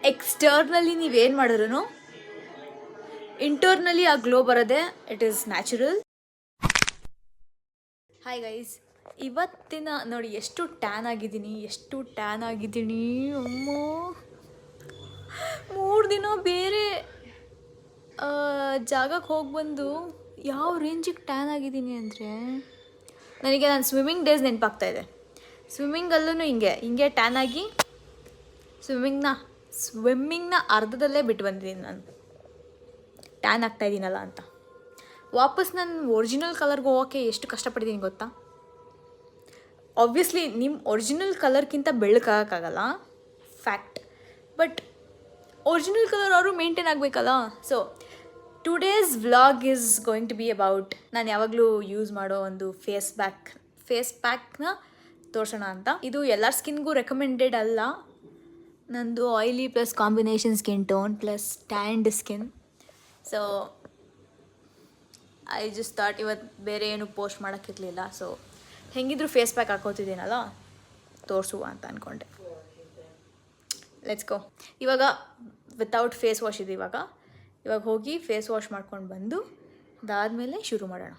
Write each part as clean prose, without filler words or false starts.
Externally ನೀವೇನು ಮಾಡಿದ್ರು internally ಆ ಗ್ಲೋ ಬರೋದೆ it is natural. Hi guys, ಇವತ್ತಿನ ನೋಡಿ ಎಷ್ಟು ಟ್ಯಾನ್ ಆಗಿದ್ದೀನಿ ಅಮ್ಮ. 3 ದಿನ ಬೇರೆ ಜಾಗಕ್ಕೆ ಹೋಗಿ ಬಂದು ಯಾವ ರೇಂಜಿಗೆ ಟ್ಯಾನ್ ಆಗಿದ್ದೀನಿ ಅಂದರೆ ನನಗೆ ನಾನು ಸ್ವಿಮ್ಮಿಂಗ್ ಡೇಸ್ ನೆನಪಾಗ್ತಾಯಿದೆ. ಸ್ವಿಮ್ಮಿಂಗಲ್ಲೂ ಹಿಂಗೆ ಟ್ಯಾನ್ ಆಗಿ ಸ್ವಿಮ್ಮಿಂಗ್ನ ಅರ್ಧದಲ್ಲೇ ಬಿಟ್ಟು ಬಂದಿದ್ದೀನಿ ನಾನು, ಟ್ಯಾನ್ ಆಗ್ತಾಯಿದ್ದೀನಲ್ಲ ಅಂತ. ವಾಪಸ್ ನಾನು ಒರಿಜಿನಲ್ ಕಲರ್ಗೆ ಹೋಗೋಕ್ಕೆ ಎಷ್ಟು ಕಷ್ಟಪಟ್ಟಿದ್ದೀನಿ ಗೊತ್ತಾ. ಆಬ್ವಿಯಸ್ಲಿ ನಿಮ್ಮ ಒರಿಜಿನಲ್ ಕಲರ್ಗಿಂತ ಬೆಳ್ಳಕ್ಕಾಗಲ್ಲ, ಫ್ಯಾಕ್ಟ್. ಬಟ್ ಒರಿಜಿನಲ್ ಕಲರ್ ಅವರು ಮೇಂಟೈನ್ ಆಗಬೇಕಲ್ಲ. So today's vlog is going to be about ನಾನು ಯಾವಾಗಲೂ ಯೂಸ್ ಮಾಡೋ ಒಂದು ಫೇಸ್ ಪ್ಯಾಕ್ನ ತೋರಿಸೋಣ ಅಂತ. ಇದು ಎಲ್ಲರ ಸ್ಕಿನ್ಗೂ ರೆಕಮೆಂಡೆಡ್ ಅಲ್ಲ. ನಂದು oily plus combination skin tone plus tanned skin. So I just thought ಇವತ್ತು ಬೇರೆ ಏನು ಪೋಸ್ಟ್ ಮಾಡೋಕ್ಕಿರಲಿಲ್ಲ. ಸೊ ಹೆಂಗಿದ್ರು ಫೇಸ್ ಪ್ಯಾಕ್ ಹಾಕೋತಿದ್ದೀನಲ್ಲ, ತೋರಿಸುವ ಅಂತ ಅಂದ್ಕೊಂಡೆ. Let's go. ಇವಾಗ ವಿತೌಟ್ ಫೇಸ್ ವಾಶ್ ಇದೆ. ಇವಾಗ ಹೋಗಿ ಫೇಸ್ ವಾಶ್ ಮಾಡ್ಕೊಂಡು ಬಂದು ಅದಾದಮೇಲೆ ಶುರು ಮಾಡೋಣ.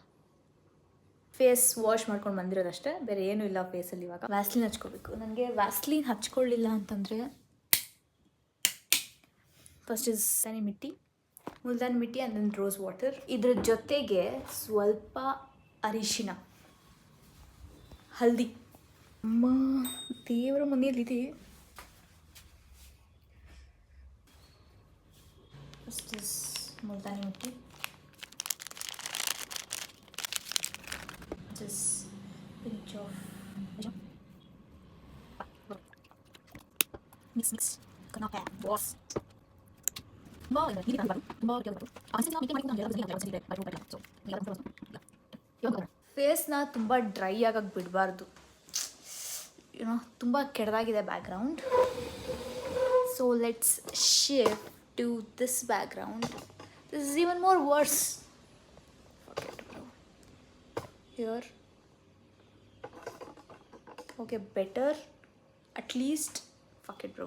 ಫೇಸ್ ವಾಶ್ ಮಾಡ್ಕೊಂಡು ಬಂದಿರೋದಷ್ಟೇ, ಬೇರೆ ಏನೂ ಇಲ್ಲ ಫೇಸಲ್ಲಿ. ಇವಾಗ ವ್ಯಾಸ್ಲಿನ್ ಹಚ್ಕೋಬೇಕು. ನನಗೆ ವ್ಯಾಸ್ಲಿನ್ ಹಚ್ಕೊಳ್ಳಿಲ್ಲ ಅಂತಂದರೆ first is multani mitti and then rose water. ಇದ್ರ ಜೊತೆಗೆ ಸ್ವಲ್ಪ ಅರಿಶಿನ, ಹಲ್ದಿ. ಅಮ್ಮ ದೇವರ ಮನೆಯಲ್ಲಿದೆ. First is multani mitti, just pinch of mix kena pan boss ತುಂಬಾ ಇಲ್ಲಿ ಬಂದು ತುಂಬಾ ಕೆಲವರು ಆನ್ಸರ್ ನಾವು ಮೀಟಿಂಗ್ ಮಾಡಿಕೊಂಡು ಎಲ್ಲ ಬಜಿ ಇದೆ ಬಟ್ ಊಟ ಸೊ ಇವಾಗ ಫೇಸ್ನ ತುಂಬ ಡ್ರೈ ಆಗಕ್ಕೆ ಬಿಡಬಾರ್ದು. ಯುನೋ ತುಂಬ ಕೆಟ್ಟದಾಗಿದೆ background. So let's shift to this background. This is even more worse. Here, okay, better at least. Fuck it bro,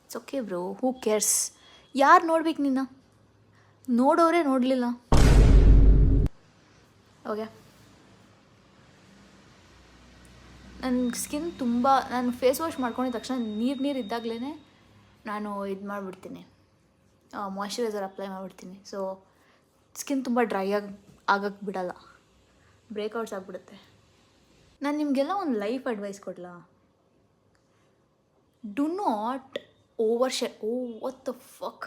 it's okay bro, who cares? ಯಾರು ನೋಡ್ಬೇಕು, ನಿನ್ನ ನೋಡೋರೇ ನೋಡಲಿಲ್ಲ. ಓಕೆ, ನನ್ನ ಸ್ಕಿನ್ ತುಂಬ, ನಾನು ಫೇಸ್ ವಾಶ್ ಮಾಡ್ಕೊಂಡಿದ್ದ ತಕ್ಷಣ ನೀರು ಇದ್ದಾಗಲೇ ನಾನು ಇದು ಮಾಡಿಬಿಡ್ತೀನಿ, ಮಾಯ್ಶ್ಚರೈಸರ್ ಅಪ್ಲೈ ಮಾಡಿಬಿಡ್ತೀನಿ. ಸೊ ಸ್ಕಿನ್ ತುಂಬ ಡ್ರೈ ಆಗಕ್ಕೆ ಬಿಡಲ್ಲ, ಬ್ರೇಕ್ಔಟ್ಸ್ ಆಗಿಬಿಡುತ್ತೆ. ನಾನು ನಿಮಗೆಲ್ಲ ಒಂದು ಲೈಫ್ ಅಡ್ವೈಸ್ ಕೊಡಲಾ? Do not over share. What the fuck,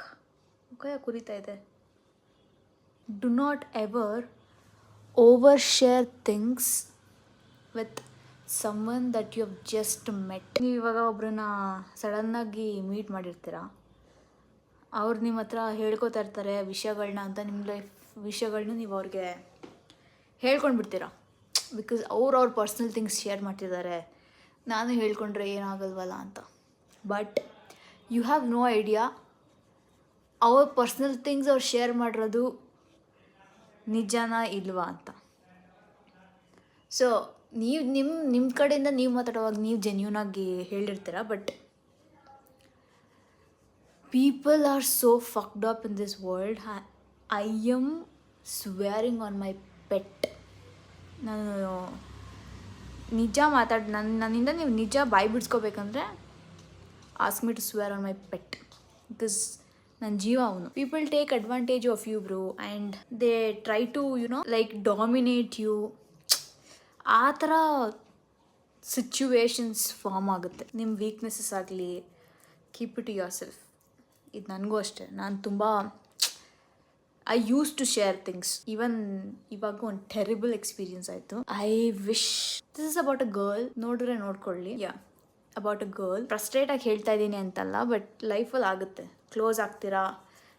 ಮುಖ ಕುರಿತಾ ಇದೆ. Do not ever over share things with someone that you have just met. ನೀವು ಇವಾಗ ಒಬ್ಬರನ್ನ ಸಡನ್ನಾಗಿ ಮೀಟ್ ಮಾಡಿರ್ತೀರ, ಅವ್ರು ನಿಮ್ಮ ಹತ್ರ ಹೇಳ್ಕೊತಾ ಇರ್ತಾರೆ ವಿಷಯಗಳನ್ನ ಅಂತ. ನಿಮ್ಮ ಲೈಫ್ ವಿಷಯಗಳನ್ನ ನೀವು ಅವ್ರಿಗೆ ಹೇಳ್ಕೊಂಡು ಬಿಡ್ತೀರಾ, ಬಿಕಾಸ್ ಅವ್ರ ಪರ್ಸ್ನಲ್ ಥಿಂಗ್ಸ್ ಶೇರ್ ಮಾಡ್ತಿದ್ದಾರೆ. ನಾನು ಹೇಳ್ಕೊಂಡ್ರೆ ಏನಾಗಲ್ವಲ್ಲ ಅಂತ. But you have no idea ಅವ್ರ ಪರ್ಸ್ನಲ್ ಥಿಂಗ್ಸ್ ಅವ್ರು ಶೇರ್ ಮಾಡಿರೋದು ನಿಜನಾ ಇಲ್ವಾ ಅಂತ. ಸೊ ನೀವು ನಿಮ್ಮ ಕಡೆಯಿಂದ ನೀವು ಮಾತಾಡುವಾಗ ನೀವು ಜೆನ್ಯೂನಾಗಿ ಹೇಳಿರ್ತೀರ. But people are so fucked up in this world. I am swearing on my pet. ನಾನು ನಿಜ ನನ್ನಿಂದ ನೀವು ನಿಜ ಬಾಯಿ ಬಿಡಿಸ್ಕೋಬೇಕಂದ್ರೆ ask me to swear on my pet, because ನನ್ನ ಜೀವ ಅವನು. People take advantage of you bro and they try to like dominate you. ಆ ಥರ ಸಿಚುವೇಶನ್ಸ್ ಫಾರ್ಮ್ ಆಗುತ್ತೆ. ನಿಮ್ಮ ವೀಕ್ನೆಸ್ಸಸ್ ಆಗಲಿ, keep it to yourself. ಇದು ನನಗೂ ಅಷ್ಟೇ. ನಾನು ತುಂಬ I use to share things. Even ಇವಾಗ ಒಂದು ಟೆರಿಬಲ್ ಎಕ್ಸ್ಪೀರಿಯನ್ಸ್ ಆಯಿತು. I wish this is about a girl. ನೋಡಿದ್ರೆ ನೋಡ್ಕೊಳ್ಳಿ. About a girl. ಫ್ರಸ್ಟ್ರೇಟಾಗಿ ಹೇಳ್ತಾ ಇದ್ದೀನಿ ಅಂತಲ್ಲ, ಬಟ್ ಲೈಫಲ್ಲಿ ಆಗುತ್ತೆ. ಕ್ಲೋಸ್ ಆಗ್ತೀರಾ,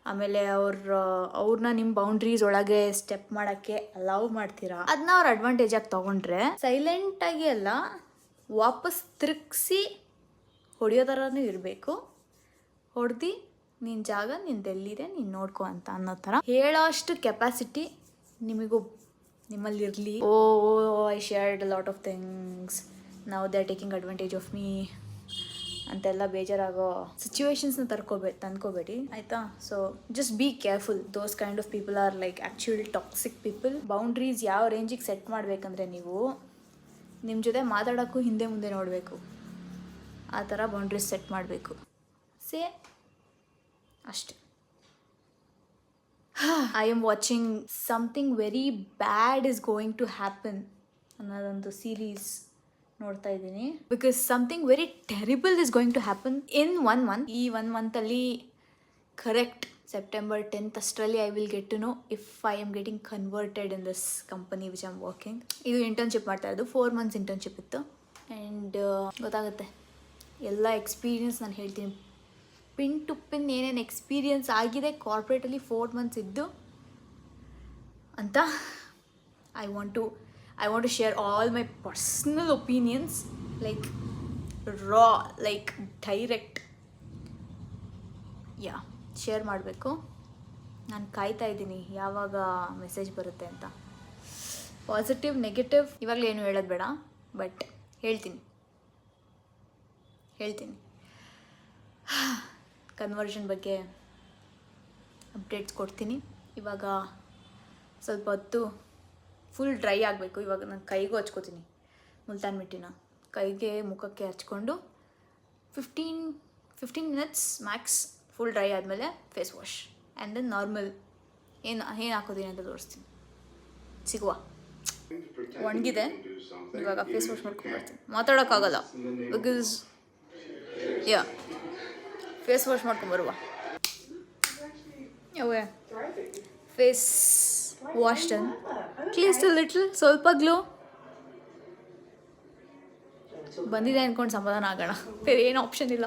ಆಮೇಲೆ ಅವ್ರನ್ನ ನಿಮ್ಮ ಬೌಂಡ್ರೀಸ್ ಒಳಗೆ ಸ್ಟೆಪ್ ಮಾಡೋಕ್ಕೆ ಅಲೌವ್ ಮಾಡ್ತೀರಾ. ಅದನ್ನ ಅವ್ರು ಅಡ್ವಾಂಟೇಜಾಗಿ ತೊಗೊಂಡ್ರೆ ಸೈಲೆಂಟಾಗಿ ಅಲ್ಲ, ವಾಪಸ್ ತಿರುಗಿಸಿ ಹೊಡೆಯೋ ಥರನೂ ಇರಬೇಕು. ಹೊಡೆದು ನಿನ್ನ ಜಾಗ ನಿಂದೆಲ್ಲಿದೆ ನೀನು ನೋಡ್ಕೊ ಅಂತ ಅನ್ನೋ ಥರ ಹೇಳೋ ಅಷ್ಟು ಕೆಪಾಸಿಟಿ ನಿಮ್ಮಲ್ಲಿರಲಿ. I shared a lot of things, now they are taking advantage of me. ಅಂತೆಲ್ಲ ಬೇಜಾರಾಗೋ ಸಿಚುವೇಶನ್ಸ್ನ ತಂದ್ಕೋಬೇಡಿ ಆಯಿತಾ. So just be careful. Those kind of people are like actual toxic people. Boundaries ಯಾವ ರೇಂಜಿಗೆ ಸೆಟ್ ಮಾಡಬೇಕಂದ್ರೆ ನೀವು ನಿಮ್ಮ ಜೊತೆ ಮಾತಾಡೋಕ್ಕೂ ಹಿಂದೆ ಮುಂದೆ ನೋಡಬೇಕು, ಆ ಥರ ಬೌಂಡ್ರೀಸ್ ಸೆಟ್ ಮಾಡಬೇಕು. ಅಷ್ಟೆ. I am watching something very bad is going to happen ಅನ್ನೋದೊಂದು ಸೀರೀಸ್ ನೋಡ್ತಾ ಇದ್ದೀನಿ. Because something very terrible is going to happen in 1 month. ಈ 1 monthಲ್ಲಿ ಕರೆಕ್ಟ್ September 10th ಅಷ್ಟರಲ್ಲಿ I will get to know if I am getting converted in this company which I am working. ಇದು internship ಮಾಡ್ತಾ ಇರೋದು, 4 months internship ಇತ್ತು. And ಗೊತ್ತಾಗುತ್ತೆ ಎಲ್ಲ experience ನಾನು ಹೇಳ್ತೀನಿ, ಪಿನ್ ಟು ಪಿನ್ ಏನೇನು ಎಕ್ಸ್ಪೀರಿಯನ್ಸ್ ಆಗಿದೆ ಕಾರ್ಪೊರೇಟಲ್ಲಿ 4 months ಇದ್ದು ಅಂತ. I want to share all my personal opinions, like raw, like direct. Share ಮಾಡಬೇಕು. ನಾನು ಕಾಯ್ತಾ ಇದ್ದೀನಿ ಯಾವಾಗ ಮೆಸೇಜ್ ಬರುತ್ತೆ ಅಂತ. ಪಾಸಿಟಿವ್ ನೆಗೆಟಿವ್ ಇವಾಗಲೇ ಏನು ಹೇಳೋದು ಬೇಡ, ಬಟ್ ಹೇಳ್ತೀನಿ. ಕನ್ವರ್ಷನ್ ಬಗ್ಗೆ ಅಪ್ಡೇಟ್ಸ್ ಕೊಡ್ತೀನಿ. ಇವಾಗ ಸ್ವಲ್ಪ ಹೊತ್ತು ಫುಲ್ ಡ್ರೈ ಆಗಬೇಕು. ಇವಾಗ ನಾನು ಕೈಗೂ ಹಚ್ಕೋತೀನಿ ಮುಲ್ತಾನ್ ಮಿಟ್ಟಿನ, ಕೈಗೆ ಮುಖಕ್ಕೆ ಹಚ್ಕೊಂಡು 15 minutes ಮ್ಯಾಕ್ಸ್ ಫುಲ್ ಡ್ರೈ ಆದಮೇಲೆ face wash and then normal ಏನು ಹಾಕೋತೀನಿ ಅಂತ ತೋರಿಸ್ತೀನಿ. ಸಿಗುವ ಒಣಗಿದೆ. ಇವಾಗ face wash ಮಾಡ್ಕೊಂಡ್ಬರ್ತೀನಿ. ಮಾತಾಡೋಕ್ಕಾಗಲ್ಲ because face wash ಮಾಡ್ಕೊಂಬರುವ. Away face wash done, at least little ಸ್ವಲ್ಪ ಗ್ಲೋ ಬಂದಿದೆ ಅಂದ್ಕೊಂಡು ಸಮಾಧಾನ ಆಗೋಣ. ಬೇರೆ ಏನು ಆಪ್ಷನ್ ಇಲ್ಲ.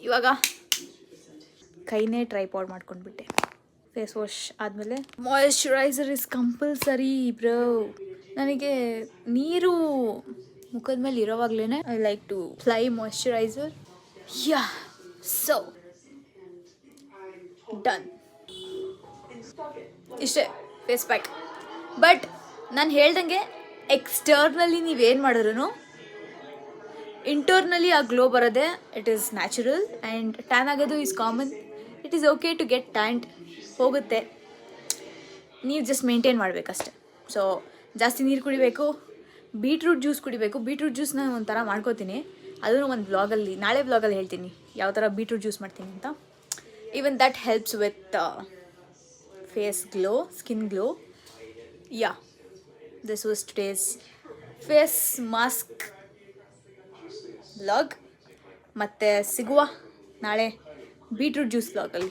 ಇವಾಗ ಕೈನೇ ಟ್ರೈಪಾಡ್ ಮಾಡ್ಕೊಂಡ್ಬಿಟ್ಟೆ. ಫೇಸ್ ವಾಶ್ ಆದಮೇಲೆ ಮಾಯಿಶ್ಚರೈಸರ್ ಇಸ್ ಕಂಪಲ್ಸರಿ ಬ್ರೋ. ನನಗೆ ನೀರು ಮುಖದ ಮೇಲೆ ಇರೋವಾಗಲೇ I like to apply moisturiser. So done. ಇಷ್ಟೇ ಫೇಸ್ ಪ್ಯಾಕ್. ಬಟ್ ನಾನು ಹೇಳ್ದಂಗೆ ಎಕ್ಸ್ಟರ್ನಲಿ ನೀವೇನು ಮಾಡಿದ್ರು ಇಂಟರ್ನಲಿ ಆ ಗ್ಲೋ ಬರೋದೆ it is natural. And tan ಆಗೋದು is common. It is okay to get tanned, ಹೋಗುತ್ತೆ. ನೀವು ಜಸ್ಟ್ ಮೇಂಟೈನ್ ಮಾಡಬೇಕಷ್ಟೆ. ಸೊ ಜಾಸ್ತಿ ನೀರು ಕುಡಿಬೇಕು, ಬೀಟ್ರೂಟ್ ಜ್ಯೂಸ್ ಕುಡಿಬೇಕು. ಬೀಟ್ರೂಟ್ ಜ್ಯೂಸ್ನ ಒಂಥರ ಮಾಡ್ಕೋತೀನಿ, ಅದನ್ನು ಒಂದು ವ್ಲಾಗಲ್ಲಿ, ನಾಳೆ ವ್ಲಾಗಲ್ಲಿ ಹೇಳ್ತೀನಿ ಯಾವ ಥರ ಬೀಟ್ರೂಟ್ ಜ್ಯೂಸ್ ಮಾಡ್ತೀನಿ ಅಂತ. Even that helps with face glow, skin glow. This was today's face mask vlog. ಮತ್ತು ಸಿಗುವ ನಾಳೆ ಬೀಟ್ರೂಟ್ ಜ್ಯೂಸ್ ವ್ಲಾಗಲ್ಲಿ.